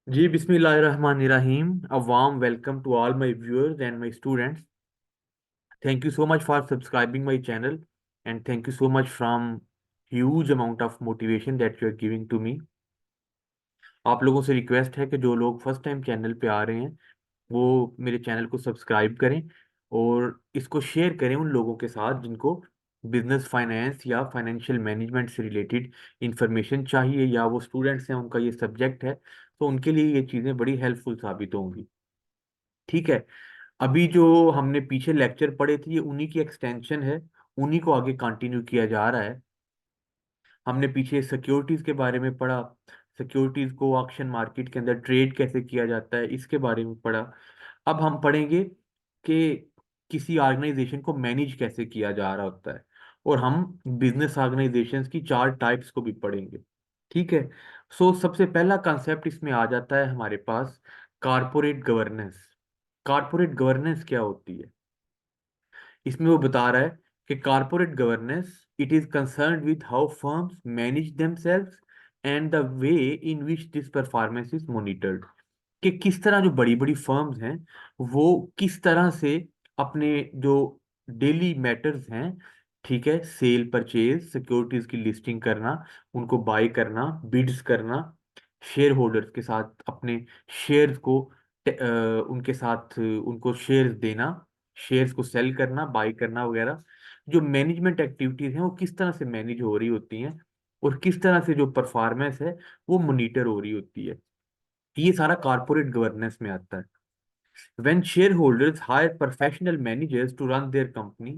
जी बिस्मिल्लाहिर्रहमानिर्रहीम. A warm welcome to all my viewers and my students. Thank you so much for subscribing my channel and thank you so much from huge amount of motivation that you are giving to me. आप लोगों से request है कि जो लोग first time channel पे आ रहे हैं वो मेरे चैनल को सब्सक्राइब करें और इसको शेयर करें उन लोगों के साथ जिनको बिजनेस फाइनेंस या फाइनेंशियल मैनेजमेंट से रिलेटेड इंफॉर्मेशन चाहिए या वो स्टूडेंट्स हैं उनका ये सब्जेक्ट है तो उनके लिए ये चीज़ें बड़ी हेल्पफुल साबित होंगी. ठीक है. अभी जो हमने पीछे लेक्चर पढ़े थे ये उन्हीं की एक्सटेंशन है. उन्हीं को आगे कंटिन्यू किया जा रहा है. हमने पीछे सिक्योरिटीज के बारे में पढ़ा. सिक्योरिटीज को ऑक्शन मार्केट के अंदर ट्रेड कैसे किया जाता है इसके बारे में पढ़ा. अब हम पढ़ेंगे कि किसी ऑर्गेनाइजेशन को मैनेज कैसे किया जा रहा होता है और हम बिजनेस ऑर्गेनाइजेशंस की चार टाइप्स को भी पढ़ेंगे. ठीक है. सो सबसे पहला कंसेप्ट इसमें आ जाता है हमारे पास कारपोरेट गवर्नेंस. कारपोरेट गवर्नेंस क्या होती है इसमें वो बता रहा है कि corporate governance it is concerned with how firms manage themselves and the way in which this performance is monitored. कि किस तरह जो बड़ी बड़ी फर्म्स हैं वो किस तरह से अपने जो डेली मैटर्स हैं, ठीक है, सेल परचेज सिक्योरिटीज की लिस्टिंग करना, उनको बाय करना, बिड्स करना, शेयर होल्डर्स के साथ अपने शेयर्स को उनके साथ उनको शेयर्स देना, शेयर्स को सेल करना, बाय करना वगैरह, जो मैनेजमेंट एक्टिविटीज हैं वो किस तरह से मैनेज हो रही होती हैं और किस तरह से जो परफॉर्मेंस है वो मॉनिटर हो रही होती है. ये सारा कारपोरेट गवर्नेंस में आता है. When shareholders hire professional managers to run their company,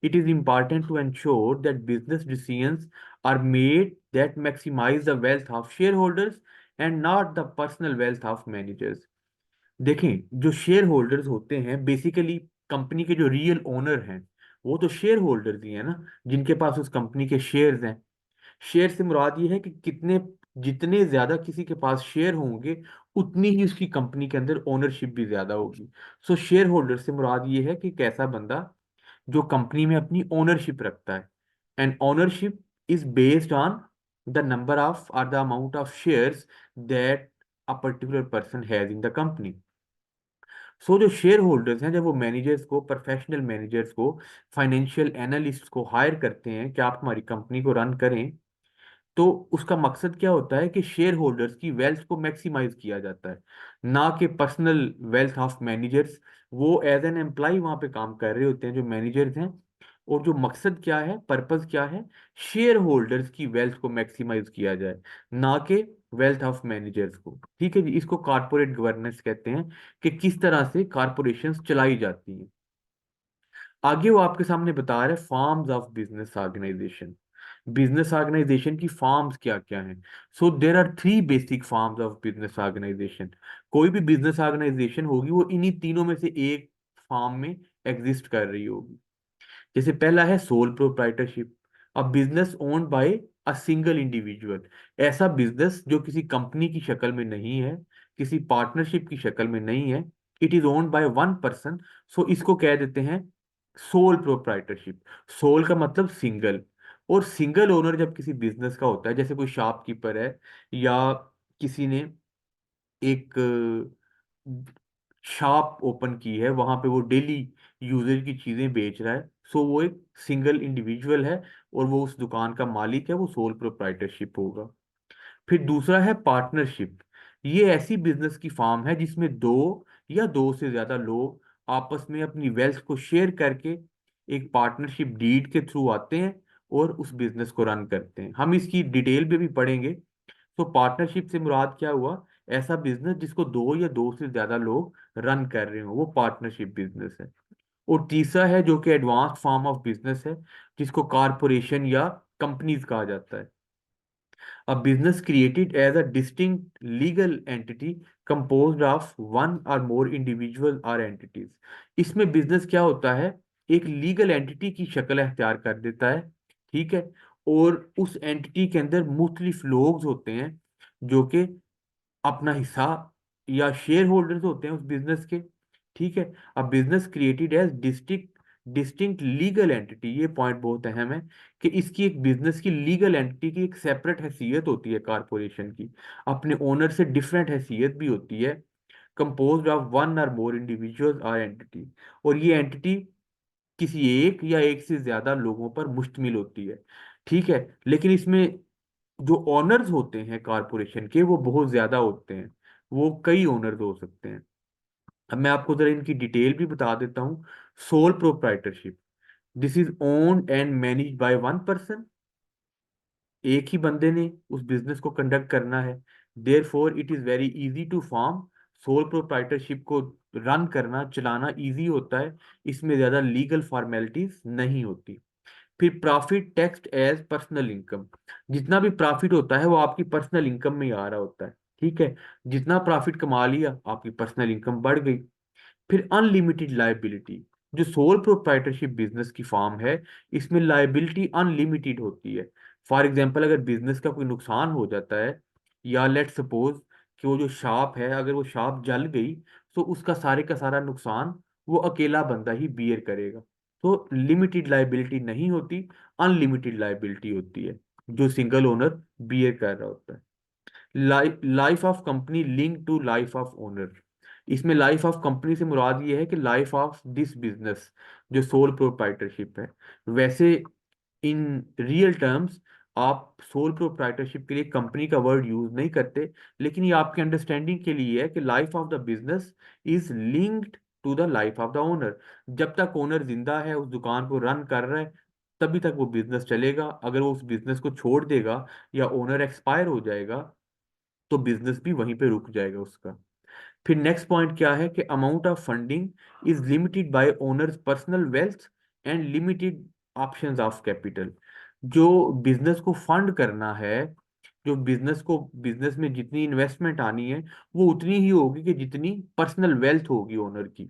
it is important to ensure that business decisions are made that maximize the wealth of shareholders and not the personal wealth of managers. देखें, जो share holders होते हैं basically company के जो real owner हैं वो तो share holders ही है ना, जिनके पास उस कंपनी के शेयर्स हैं. शेयर से मुराद ये है कि कितने जितने ज्यादा किसी के पास शेयर होंगे उतनी ही उसकी कंपनी के अंदर ओनरशिप भी ज्यादा होगी. सो शेयर होल्डर से मुराद ये है कि कैसा बंदा जो कंपनी में अपनी ओनरशिप रखता है. And ownership is based on the number of और the amount of shares that a particular person has in the company. So जो शेयर होल्डर्स हैं जब वो मैनेजर्स को, प्रोफेशनल मैनेजर्स को, फाइनेंशियल एनालिस्ट को हायर करते हैं कि आप हमारी कंपनी को रन करें, तो उसका मकसद क्या होता है कि शेयर होल्डर्स की वेल्थ को मैक्सिमाइज किया जाता है, ना कि पर्सनल वेल्थ ऑफ मैनेजर्स. वो एज एन एम्प्लॉय वहां पे काम कर रहे होते हैं जो मैनेजर्स हैं, और जो मकसद क्या है, पर्पस क्या है, शेयर होल्डर्स की वेल्थ को मैक्सिमाइज किया जाए, ना कि वेल्थ ऑफ मैनेजर्स को. ठीक है जी. इसको कारपोरेट गवर्नेंस कहते हैं कि किस तरह से कारपोरेशंस चलाई जाती हैं. आगे वो आपके सामने बता रहे हैं forms of business organization. Business organization की फॉर्म्स क्या क्या हैं. So there are three basic forms of business organization. कोई भी बिजनेस ऑर्गेनाइजेशन होगी वो इन्हीं तीनों में से एक फॉर्म में एग्जिस्ट कर रही होगी. जैसे पहला है sole proprietorship. A business owned by a single individual. ऐसा बिजनेस जो किसी कंपनी की शक्ल में नहीं है, किसी पार्टनरशिप की शक्ल में नहीं है, it is owned by one person. So इसको कह देते हैं सोल प्रोप्राइटरशिप. सोल का मतलब सिंगल. और सिंगल ओनर जब किसी बिजनेस का होता है, जैसे कोई शॉपकीपर है या किसी ने एक शॉप ओपन की है, वहां पे वो डेली यूजर की चीजें बेच रहा है, सो वो एक सिंगल इंडिविजुअल है और वो उस दुकान का मालिक है, वो सोल प्रोप्राइटरशिप होगा. फिर दूसरा है पार्टनरशिप. ये ऐसी बिजनेस की फॉर्म है जिसमें दो या दो से ज्यादा लोग आपस में अपनी वेल्थ को शेयर करके एक पार्टनरशिप डीड के थ्रू आते हैं और उस बिजनेस को रन करते हैं. हम इसकी डिटेल में भी पढ़ेंगे. तो पार्टनरशिप से मुराद क्या हुआ, ऐसा बिजनेस जिसको दो या दो से ज्यादा लोग रन कर रहे हो वो पार्टनरशिप बिजनेस है. और तीसरा है जो कि एडवांस्ड फॉर्म ऑफ बिजनेस है जिसको कारपोरेशन या कंपनीज कहा जाता है. A business created as a distinct legal entity composed of one or more individual or entities. इसमें बिजनेस क्या होता है, एक लीगल एंटिटी की शक्ल अख्तियार कर देता है. ठीक है. और उस एंटिटी के अंदर मुख्तलिफ लोग होते हैं जो कि अपना हिस्सा या शेयर होल्डर्स होते हैं उस बिजनेस के. ठीक है. अब business created as distinct legal entity, ये पॉइंट बहुत अहम है कि इसकी एक बिजनेस की लीगल एंटिटी की एक सेपरेट हैसियत होती है कारपोरेशन की, अपने ओनर से डिफरेंट हैसियत भी होती है, कंपोज्ड ऑफ वन और मोर इंडिविजुअल्स और एंटिटी, और ये एंटिटी किसी एक या एक से ज्यादा लोगों पर मुश्तमिल होती है। ठीक है, लेकिन इसमें जो ओनर्स होते हैं कारपोरेशन के वो बहुत ज्यादा होते हैं, वो कई ओनर्स हो सकते हैं। अब मैं आपको जरा इनकी डिटेल भी बता देता हूँ। Sole proprietorship, this is owned and manage by one person, एक ही बंदे ने उस बिजनेस को कंडक्ट करना है। Therefore it is very easy to form, sole proprietorship को रन करना चलाना इजी होता है, इसमें ज्यादा लीगल फॉर्मेलिटीज नहीं होती। फिर profit taxed as personal income, जितना भी प्रॉफिट होता है वो आपकी पर्सनल इनकम में ही आ रहा होता है। ठीक है, जितना प्रॉफिट कमा लिया आपकी पर्सनल इनकम बढ़ गई। फिर अनलिमिटेड लाइबिलिटी, जो सोल प्रोप्राइटरशिप बिजनेस की फॉर्म है, इसमें लाइबिलिटी अनलिमिटेड होती है। फॉर एग्जांपल अगर बिजनेस का कोई नुकसान हो जाता है, या लेट सपोज कि वो जो शॉप है अगर वो शॉप जल गई, तो उसका सारे का सारा नुकसान वो अकेला बंदा ही बियर करेगा। तो लिमिटेड लाइबिलिटी नहीं होती, अनलिमिटेड लाइबिलिटी होती है, जो सिंगल ओनर बियर कर रहा होता है। Life of company link to life of owner, इसमें लाइफ ऑफ कंपनी से मुराद ये है कि लाइफ ऑफ दिस बिजनेस जो सोल प्रोप्राइटरशिप है। वैसे इन रियल टर्म्स आप सोल प्रोप्राइटरशिप के लिए कंपनी का वर्ड यूज नहीं करते, लेकिन ये आपके अंडरस्टैंडिंग के लिए है कि life of the business is linked to the life of the owner. जब तक ओनर जिंदा है, उस दुकान को रन कर रहा है, तभी तक वो बिजनेस चलेगा। अगर वो उस बिजनेस को छोड़ देगा या ओनर एक्सपायर हो जाएगा, तो बिजनेस भी वहीं पे रुक जाएगा उसका। फिर नेक्स्ट पॉइंट क्या है कि amount of funding is limited by owners personal wealth and limited options of capital. जो बिजनेस को फंड करना है, जो बिजनेस में जितनी इन्वेस्टमेंट आनी है, वो उतनी ही होगी कि जितनी पर्सनल वेल्थ होगी ओनर की।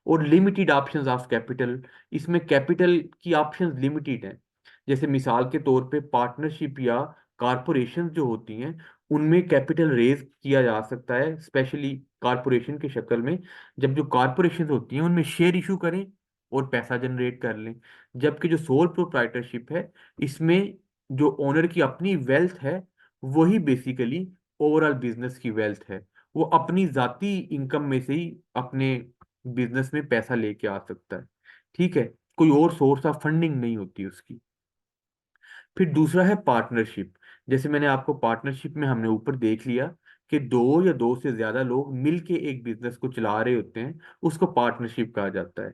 और लिमिटेड ऑप्शंस ऑफ कैपिटल, इसमें कैपिटल की ऑप्शंस लिमिटेड हैं। जैसे मिसाल के तौर पे पार्टनरशिप या कारपोरेशन जो होती हैं, उनमें कैपिटल रेज किया जा सकता है, स्पेशली कारपोरेशन की शक्ल में। जब जो कारपोरेशन होती हैं उनमें शेयर इशू करें और पैसा जनरेट कर लें। जबकि जो सोल प्रोप्राइटरशिप है, इसमें जो ओनर की अपनी वेल्थ है, वही बेसिकली ओवरऑल बिजनेस की वेल्थ है। वो अपनी जाती इनकम में से ही अपने बिजनेस में पैसा लेके आ सकता है। ठीक है, कोई और सोर्स ऑफ फंडिंग नहीं होती उसकी। फिर दूसरा है पार्टनरशिप। जैसे मैंने आपको पार्टनरशिप में हमने ऊपर देख लिया कि दो या दो से ज्यादा लोग मिलके एक बिजनेस को चला रहे होते हैं, उसको पार्टनरशिप कहा जाता है।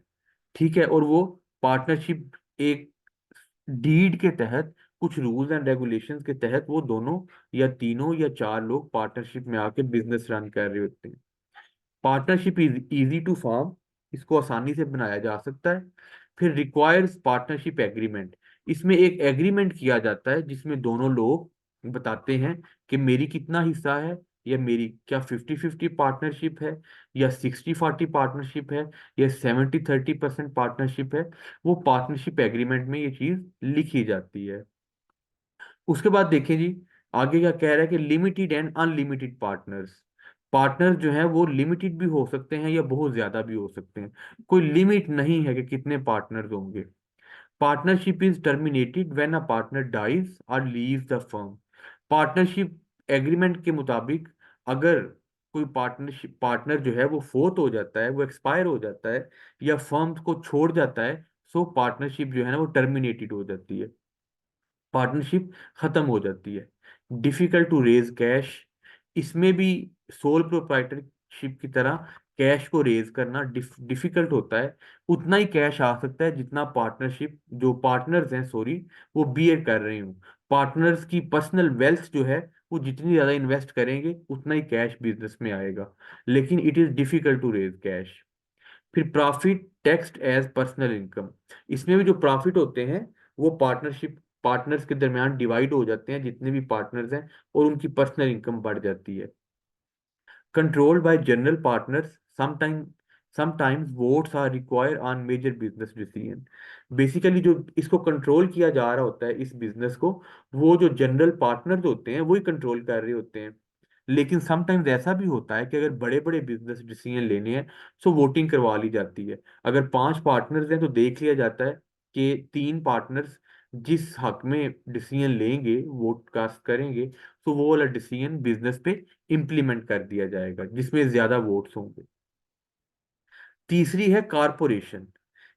ठीक है, और वो पार्टनरशिप एक डीड के तहत, कुछ रूल्स एंड रेगुलेशंस के तहत, वो दोनों या तीनों या चार लोग पार्टनरशिप में आके बिजनेस रन कर रहे होते हैं। Partnership is easy to form, इसको आसानी से बनाया जा सकता है। फिर रिक्वायर्स पार्टनरशिप एग्रीमेंट, इसमें एक एग्रीमेंट किया जाता है जिसमें दोनों लोग बताते हैं कि मेरी कितना हिस्सा है, या मेरी क्या 50-50 पार्टनरशिप है, या 60-40 पार्टनरशिप है, या 70-30% पार्टनरशिप है। वो पार्टनरशिप एग्रीमेंट में ये चीज लिखी जाती है। उसके बाद देखें जी, आगे क्या कह रहा है कि limited and unlimited partners. Partner जो है वो लिमिटेड भी हो सकते हैं या बहुत ज्यादा भी हो सकते हैं, कोई लिमिट नहीं है कि कितने पार्टनर्स होंगे। Partnership is terminated when a partner dies और leaves the firm. Partnership agreement के मुताबिक अगर कोई पार्टनर जो है वो फोत हो जाता है, वो एक्सपायर हो जाता है, या फर्म को छोड़ जाता है, सो पार्टनरशिप जो है ना वो टर्मिनेटेड हो जाती है, पार्टनरशिप खत्म हो जाती है। डिफिकल्ट टू रेज कैश, इसमें भी सोल प्रोप्राइटरशिप की तरह कैश को रेज करना डिफिकल्ट होता है। उतना ही कैश आ सकता है जितना पार्टनरशिप जो पार्टनर्स हैं, सॉरी, वो बियर कर रहे हूँ। पार्टनर्स की पर्सनल वेल्थ जो है, वो जितनी ज्यादा इन्वेस्ट करेंगे उतना ही कैश बिजनेस में आएगा, लेकिन it is difficult to raise cash. फिर profit taxed as personal income, इसमें भी जो प्रॉफिट होते हैं वो पार्टनर्स के दरमियान डिवाइड हो जाते हैं, जितने भी पार्टनर्स हैं, और उनकी पर्सनल इनकम बढ़ जाती है। Controlled by general partners, sometimes votes are required on major business decision. Basically जो इसको कंट्रोल किया जा रहा होता है इस बिजनेस को, वो जो जनरल पार्टनर्स होते हैं वही कंट्रोल कर रहे होते हैं। लेकिन समटाइम्स ऐसा भी होता है कि अगर बड़े बड़े बिजनेस डिसीजन लेने हैं तो वोटिंग करवा ली जाती है। अगर 5 पार्टनर्स हैं तो देख लिया जाता है कि 3 पार्टनर्स जिस हक में डिसीजन लेंगे, वोट कास्ट करेंगे, तो वो वाला डिसीजन बिजनेस पे इम्प्लीमेंट कर दिया जाएगा जिसमें ज्यादा वोट्स होंगे। तीसरी है कारपोरेशन।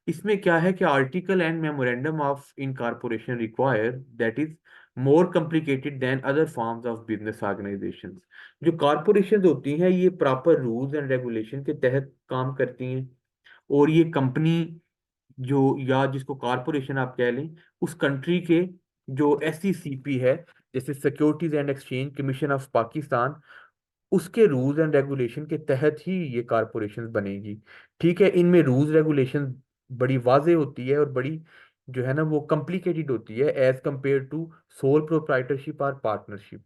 इसमें क्या है कि article and memorandum of incorporation require that is more complicated then other forms of business organisations. जो कॉरपोरेशन होती हैं ये प्रॉपर रूल्स एंड रेगुलेशन के तहत काम करती हैं। और ये कंपनी जो, या जिसको कॉरपोरेशन आप कह लें, उस कंट्री के जो SECP है, जैसे securities and exchange commission of Pakistan, उसके रूल्स एंड रेगुलेशन के तहत ही ये कारपोरेशन बनेगी। ठीक है, इनमें रूल्स रेगुलेशन बड़ी वाजे होती है और बड़ी जो है ना वो कॉम्प्लिकेटेड होती है as compare to sole proprietorship और पार्टनरशिप।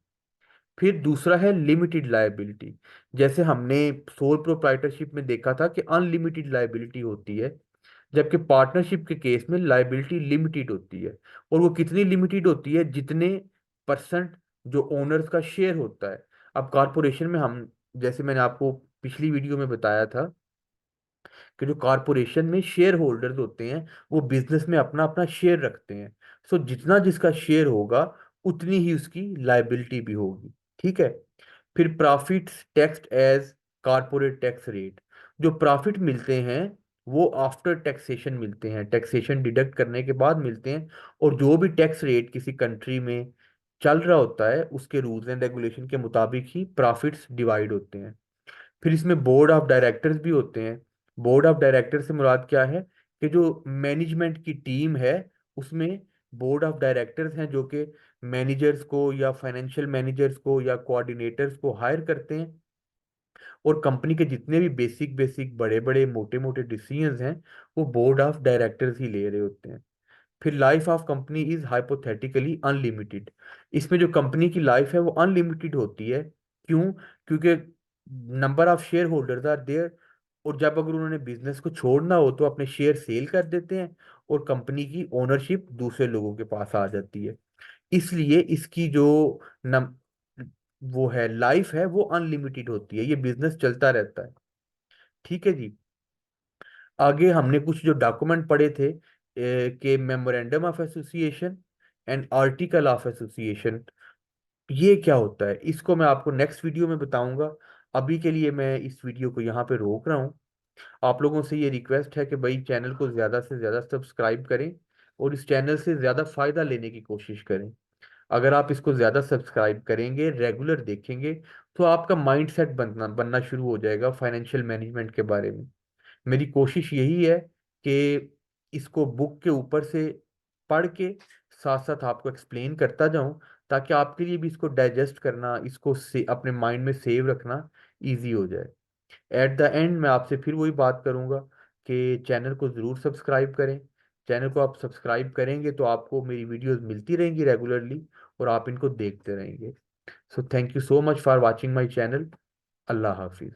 फिर दूसरा है लिमिटेड लायबिलिटी। जैसे हमने सोल प्रोप्राइटरशिप में देखा था कि अनलिमिटेड लायबिलिटी होती है, जबकि पार्टनरशिप के केस में लायबिलिटी लिमिटेड होती है। और वो कितनी लिमिटेड होती है? जितने परसेंट जो ओनर्स का शेयर होता है। अब कारपोरेशन में हम, जैसे मैंने आपको पिछली वीडियो में बताया था कि जो कारपोरेशन में शेयर होल्डर्स होते हैं वो बिजनेस में अपना अपना शेयर रखते हैं। सो जितना जिसका शेयर होगा उतनी ही उसकी लायबिलिटी भी होगी। ठीक है। फिर profits taxed as corporate tax rate. जो प्रॉफिट मिलते हैं वो आफ्टर टैक्सेशन मिलते हैं, टैक्सेशन डिडक्ट करने के बाद मिलते हैं। और जो भी टैक्स रेट किसी कंट्री में चल रहा होता है उसके रूल्स एंड रेगुलेशन के मुताबिक ही प्रॉफिट्स डिवाइड होते हैं। फिर इसमें बोर्ड ऑफ डायरेक्टर्स भी होते हैं। बोर्ड ऑफ डायरेक्टर से मुराद क्या है? कि जो मैनेजमेंट की टीम है उसमें बोर्ड ऑफ डायरेक्टर्स हैं जो कि मैनेजर्स को या फाइनेंशियल मैनेजर्स को या कोऑर्डिनेटर्स को हायर करते हैं। और कंपनी के जितने भी बेसिक बेसिक बड़े बड़े मोटे मोटे डिसीजंस हैं वो बोर्ड ऑफ डायरेक्टर्स ही ले रहे होते हैं। फिर life of company is hypothetically unlimited. इसमें जो कंपनी की लाइफ है वो अनलिमिटेड होती है। क्यों? क्योंकि number of shareholders are there. और जब अगर उन्होंने बिजनेस को छोड़ना हो तो अपने शेयर सेल कर देते हैं और कंपनी की ओनरशिप दूसरे लोगों के पास आ जाती है। इसलिए इसकी जो नम वो है लाइफ है वो अनलिमिटेड होती है, ये बिजनेस चलता रहता है। ठीक है जी। आगे हमने कुछ जो डॉक्यूमेंट पढ़े थे कि memorandum of association and article of association, ये क्या होता है इसको मैं आपको नेक्स्ट वीडियो में बताऊंगा। अभी के लिए मैं इस वीडियो को यहाँ पे रोक रहा हूँ। आप लोगों से ये रिक्वेस्ट है कि भाई चैनल को ज़्यादा से ज़्यादा सब्सक्राइब करें और इस चैनल से ज़्यादा फायदा लेने की कोशिश करें। अगर आप इसको ज़्यादा सब्सक्राइब करेंगे, रेगुलर देखेंगे, तो आपका माइंड सेट बनना बनना शुरू हो जाएगा फाइनेंशियल मैनेजमेंट के बारे में। मेरी कोशिश यही है कि इसको बुक के ऊपर से पढ़ के साथ साथ आपको एक्सप्लेन करता जाऊं, ताकि आपके लिए भी इसको डाइजेस्ट करना, इसको से अपने माइंड में सेव रखना इजी हो जाए। एट द एंड मैं आपसे फिर वही बात करूंगा कि चैनल को ज़रूर सब्सक्राइब करें। चैनल को आप सब्सक्राइब करेंगे तो आपको मेरी वीडियोस मिलती रहेंगी रेगुलरली और आप इनको देखते रहेंगे। So thank you so much for watching my channel. अल्लाह हाफिज़।